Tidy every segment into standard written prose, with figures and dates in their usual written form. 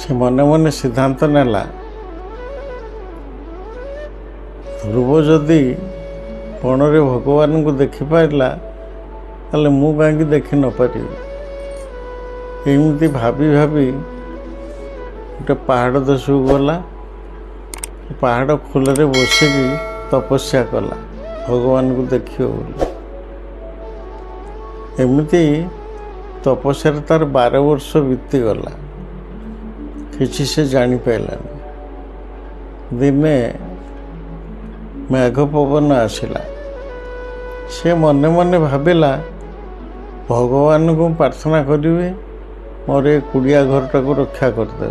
से मने मने सिद्धांत नेला ध्रुव जदि बणरे भगवान को देखिपारा ताले मु कहीं देखि न पारि एमती भाभी भाभी गोटे पहाड़ देशू गला पहाड़ फूल बसिकी तपस्या कला भगवान को देखियो बोली एमती तपस्या तार 12 वर्ष बीतीगला किसी से जानी पाइलानी दिने मेघ पवन आसला से मने मने भाविला भगवान को प्रार्थना करेंगे मोर ये कुड़िया घरटा को रक्षा करदे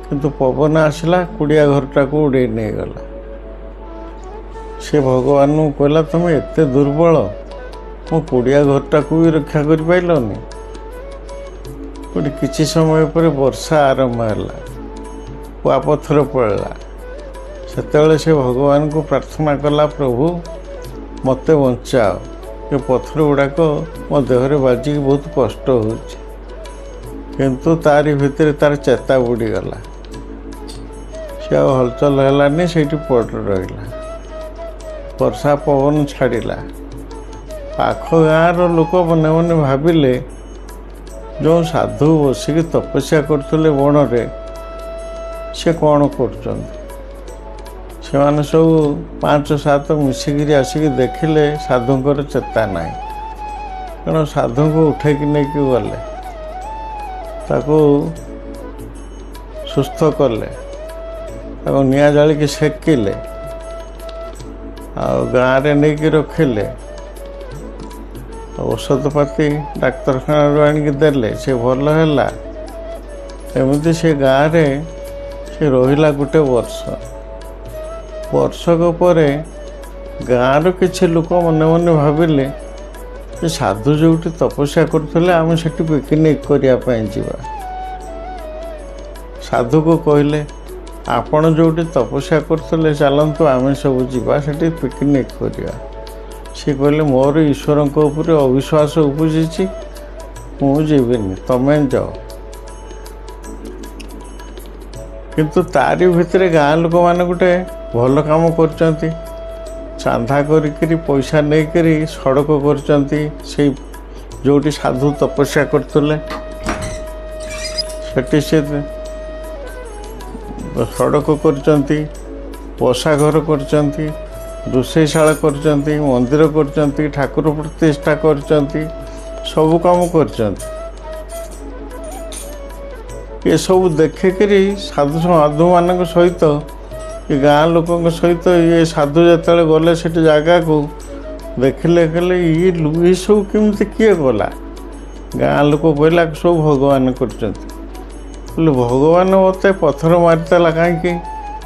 किंतु पवन आसला कुड़िया घरटा को उड़े नहीं गला से भगवान को कहला तुम एते दुर्बल मो कुड़िया घरटा को भी रक्षा कर पाइलनी गोटे किसी समय पर वर्षा आरंभ है कुआपथर पड़ा से से भगवान को प्रार्थना कला प्रभु मते बचाओ ये पत्थर गुड़ाक मो देहरे बाजिक बहुत कष्ट हो किंतु तारी भितर तार चेता बुड़ीगला से हलचल है से पड़ रहा वर्षा पवन छाड़ा पाख गाँव लोक मन मन भाविले जो साधु बसिक तपस्या करते बणरे से कौन कर सब 5-7 मिसिकी आसिक देखिले साधुंकर चेता ना कारण साधु को उठेक नहीं गले ताको सुस्थ कले निआ जालिक सेकिले गाँव में नहीं रखिले औषधपाती डाक्तरखाना आणिक देले से भल है एमती से गाँव में से रहा गोटे वर्षक पर गाँव किसी लोक मन मन भाविले साधु जो तपस्या करते आम से पिकनिक करने साधु को कहले आपण जो तपस्या करते चलतु आम सब जा से पिकनिक करवा सी कहले मोर ईश्वर ऊपर अविश्वास उपजी मुझीनि तमें जाओ किंतु तारी भितर गाँ लोक मान गोटे भल काम कर चांदा करी पैसा नहीं सड़क कर जो साधु तपस्या करते से सड़क कर बसा घर कर रोषेशाला कर मंदिर कर ठाकुर प्रतिष्ठा कर सब काम कर ये सब देखिक साधु साधु मान सहित ये गाँ लोक सहित ये साधु जो गले से जगह को देखिले कहले ये सब केमती किए गला गाँ लोक कहला सब भगवान कर भगवान मत पत्थर मारिदेला कहीं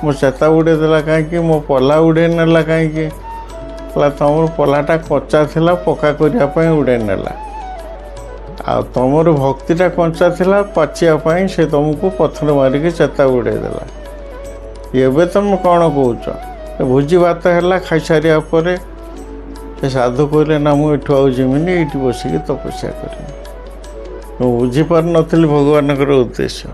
मो चेता उड़ेदेला कहीं मो पला उड़े नेला कहीं तुम पलाटा कच्चा थिला पक्का करने उड़े नेला आ तुमर भक्तिटा कंचा थिला पाचियापाई से तुमको पत्थर मारिक चेता उड़ेदेला एवं तुम कौन कौच भोजी भात है खाई सारा पर साधु कहले ना मुझे आउ जीमिनी ये बसिक तपस्या करें बुझीपार नी भगवान उद्देश्य।